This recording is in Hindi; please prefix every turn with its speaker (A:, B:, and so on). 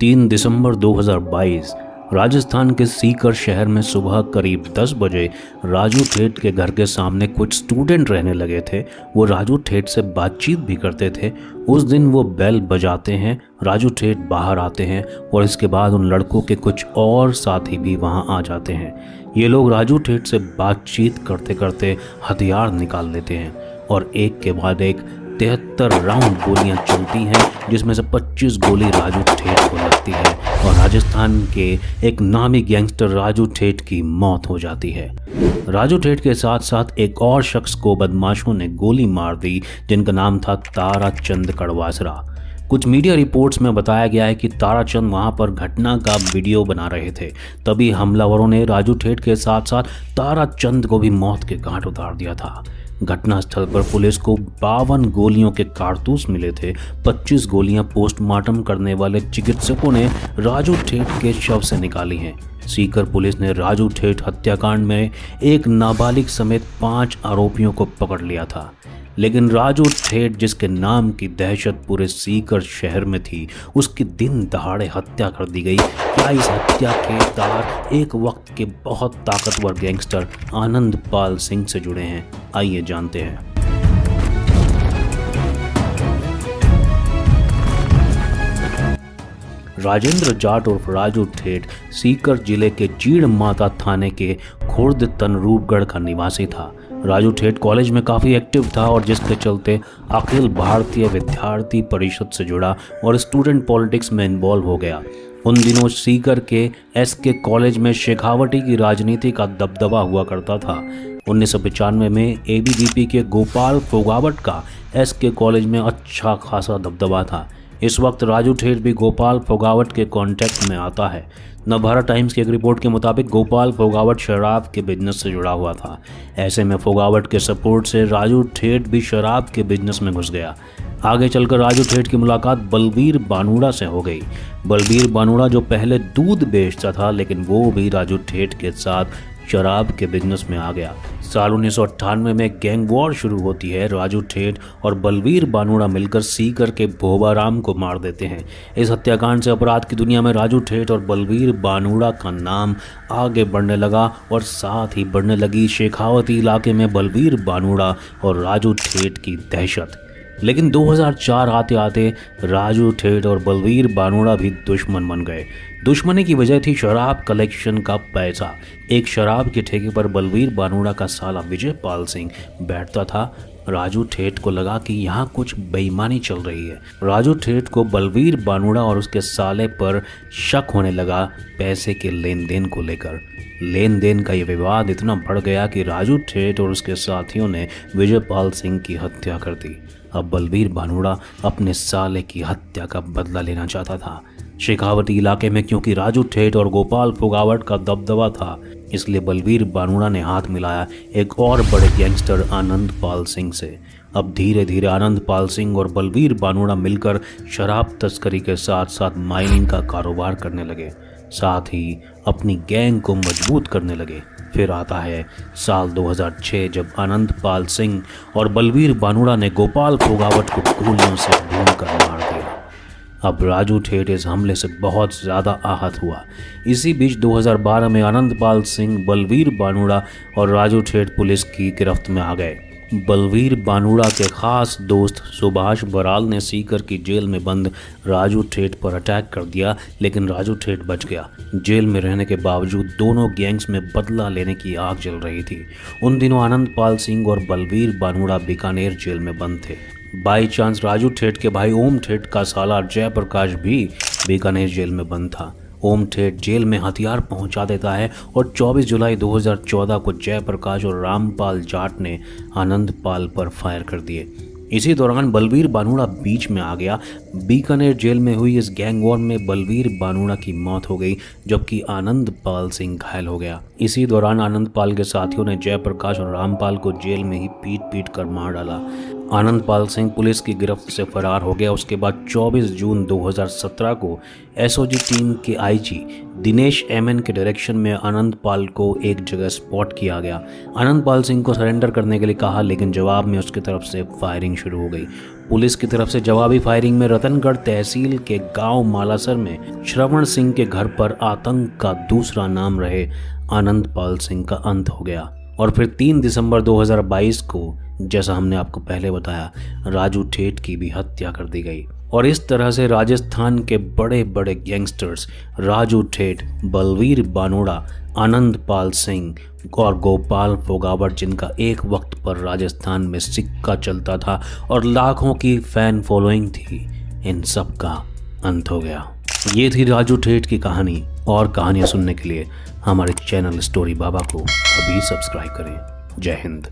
A: 3 दिसंबर 2022 राजस्थान के सीकर शहर में सुबह करीब 10 बजे राजू ठेठ के घर के सामने कुछ स्टूडेंट रहने लगे थे। वो राजू ठेठ से बातचीत भी करते थे। उस दिन वो बेल बजाते हैं, राजू ठेठ बाहर आते हैं और इसके बाद उन लड़कों के कुछ और साथी भी वहां आ जाते हैं। ये लोग राजू ठेठ से बातचीत करते करते हथियार निकाल लेते हैं और एक के बाद एक 73 राउंड गोलियां चलती हैं, जिसमें से 25 गोली राजू ठेठ को लगती है और राजस्थान के एक नामी गैंगस्टर राजू ठेठ की मौत हो जाती है। राजू ठेठ के साथ साथ एक और शख्स को बदमाशों ने गोली मार दी, जिनका नाम था ताराचंद कड़वासरा। कुछ मीडिया रिपोर्ट्स में बताया गया है कि ताराचंद वहां पर घटना का वीडियो बना रहे थे। तभी हमलावरों ने राजू ठेठ के साथ साथ ताराचंद को भी मौत के घाट उतार दिया था। घटनास्थल पर पुलिस को 52 गोलियों के कारतूस मिले थे। 25 गोलियां पोस्टमार्टम करने वाले चिकित्सकों ने राजू ठेठ के शव से निकाली हैं। सीकर पुलिस ने राजू ठेठ हत्याकांड में एक नाबालिग समेत 5 आरोपियों को पकड़ लिया था, लेकिन राजू ठेठ, जिसके नाम की दहशत पूरे सीकर शहर में थी, उसकी दिन दहाड़े हत्या कर दी गई। क्या इस हत्या के तार एक वक्त के बहुत ताकतवर गैंगस्टर आनंदपाल सिंह से जुड़े हैं? आइए जानते हैं। राजेंद्र जाट उर्फ राजू ठेठ सीकर जिले के जीड़ माता थाने के खुर्द तनरूपगढ़ का निवासी था। राजू ठेठ कॉलेज में काफ़ी एक्टिव था और जिसके चलते अखिल भारतीय विद्यार्थी परिषद से जुड़ा और स्टूडेंट पॉलिटिक्स में इन्वॉल्व हो गया। उन दिनों सीकर के एसके कॉलेज में शेखावटी की राजनीति का दबदबा हुआ करता था। 1995 में एबीवीपी के गोपाल फोगावट का एसके कॉलेज में अच्छा खासा दबदबा था। इस वक्त राजू ठेठ भी गोपाल फोगावट के कांटेक्ट में आता है। नवभारत टाइम्स की एक रिपोर्ट के मुताबिक गोपाल फोगावट शराब के बिजनेस से जुड़ा हुआ था। ऐसे में फोगावट के सपोर्ट से राजू ठेठ भी शराब के बिजनेस में घुस गया। आगे चलकर राजू ठेठ की मुलाकात बलवीर बानूड़ा से हो गई। बलवीर बानूड़ा जो पहले दूध बेचता था, लेकिन वो भी राजू ठेठ के साथ शराब के बिजनेस में आ गया। साल 1998 में गैंग वॉर शुरू होती है। राजू ठेठ और बलवीर बानूड़ा मिलकर सीकर के भोबाराम को मार देते हैं। इस हत्याकांड से अपराध की दुनिया में राजू ठेठ और बलवीर बानूड़ा का नाम आगे बढ़ने लगा और साथ ही बढ़ने लगी शेखावती इलाके में बलवीर बानूड़ा और राजू ठेठ की दहशत। लेकिन 2004 आते आते राजू ठेठ और बलवीर बानूड़ा भी दुश्मन बन गए। दुश्मनी की वजह थी शराब कलेक्शन का पैसा। एक शराब के ठेके पर बलवीर बानूड़ा का साला विजय पाल सिंह बैठता था। राजू ठेठ को लगा कि यहाँ कुछ बेईमानी चल रही है। राजू ठेठ को बलवीर बानूड़ा और उसके साले पर शक होने लगा पैसे के लेन देन को लेकर। लेन देन का ये विवाद इतना बढ़ गया कि राजू ठेठ और उसके साथियों ने विजय पाल सिंह की हत्या कर दी। अब बलवीर बानूड़ा अपने साले की हत्या का बदला लेना चाहता था। शेखावती इलाके में क्योंकि राजू ठेठ और गोपाल फोगावट का दबदबा था, इसलिए बलवीर बानूड़ा ने हाथ मिलाया एक और बड़े गैंगस्टर आनंदपाल सिंह से। अब धीरे धीरे आनंदपाल सिंह और बलवीर बानूड़ा मिलकर शराब तस्करी के साथ साथ माइनिंग का कारोबार करने लगे, साथ ही अपनी गैंग को मजबूत करने लगे। फिर आता है साल 2006, जब आनंदपाल सिंह और बलवीर बानूड़ा ने गोपाल फोगावट को गोलियों से भूनकर मार दिया। अब राजू ठेठ इस हमले से बहुत ज़्यादा आहत हुआ। इसी बीच 2012 में आनंदपाल सिंह, बलवीर बानूड़ा और राजू ठेठ पुलिस की गिरफ्त में आ गए। बलवीर बानूड़ा के खास दोस्त सुभाष बराल ने सीकर की जेल में बंद राजू ठेठ पर अटैक कर दिया, लेकिन राजू ठेठ बच गया। जेल में रहने के बावजूद दोनों गैंग्स में बदला लेने की आग जल रही थी। उन दिनों आनंदपाल सिंह और बलवीर बानूड़ा बीकानेर जेल में बंद थे। बाई चांस राजू ठेठ के भाई ओम ठेठ का साला जयप्रकाश भी बीकानेर जेल में बंद था। ओम ठेठ जेल में हथियार पहुंचा देता है और 24 जुलाई 2014 को जयप्रकाश और रामपाल जाट ने आनंदपाल पर फायर कर दिए। इसी दौरान बलवीर बानूड़ा बीच में आ गया। बीकानेर जेल में हुई इस गैंग वॉर में बलवीर बानूड़ा की मौत हो गई, जबकि आनंदपाल सिंह घायल हो गया। इसी दौरान आनंदपाल के साथियों ने जयप्रकाश और रामपाल को जेल में ही पीट पीट कर मार डाला। आनंदपाल सिंह पुलिस की गिरफ्त से फरार हो गया। उसके बाद 24 जून 2017 को एसओजी टीम के आईजी दिनेश एमएन के डायरेक्शन में आनंदपाल को एक जगह स्पॉट किया गया। आनंदपाल सिंह को सरेंडर करने के लिए कहा, लेकिन जवाब में उसकी तरफ से फायरिंग शुरू हो गई। पुलिस की तरफ से जवाबी फायरिंग में रतनगढ़ तहसील के गांव मालासर में श्रवण सिंह के घर पर आतंक का दूसरा नाम रहे आनंदपाल सिंह का अंत हो गया और फिर 3 दिसंबर 2022 को, जैसा हमने आपको पहले बताया, राजू ठेठ की भी हत्या कर दी गई। और इस तरह से राजस्थान के बड़े बड़े गैंगस्टर्स राजू ठेठ, बलवीर बानोड़ा, आनंदपाल सिंह और गोपाल फोगावट, जिनका एक वक्त पर राजस्थान में सिक्का चलता था और लाखों की फैन फॉलोइंग थी, इन सब का अंत हो गया। ये थी राजू ठेठ की कहानी। और कहानियाँ सुनने के लिए हमारे चैनल स्टोरी बाबा को अभी सब्सक्राइब करें। जय हिंद।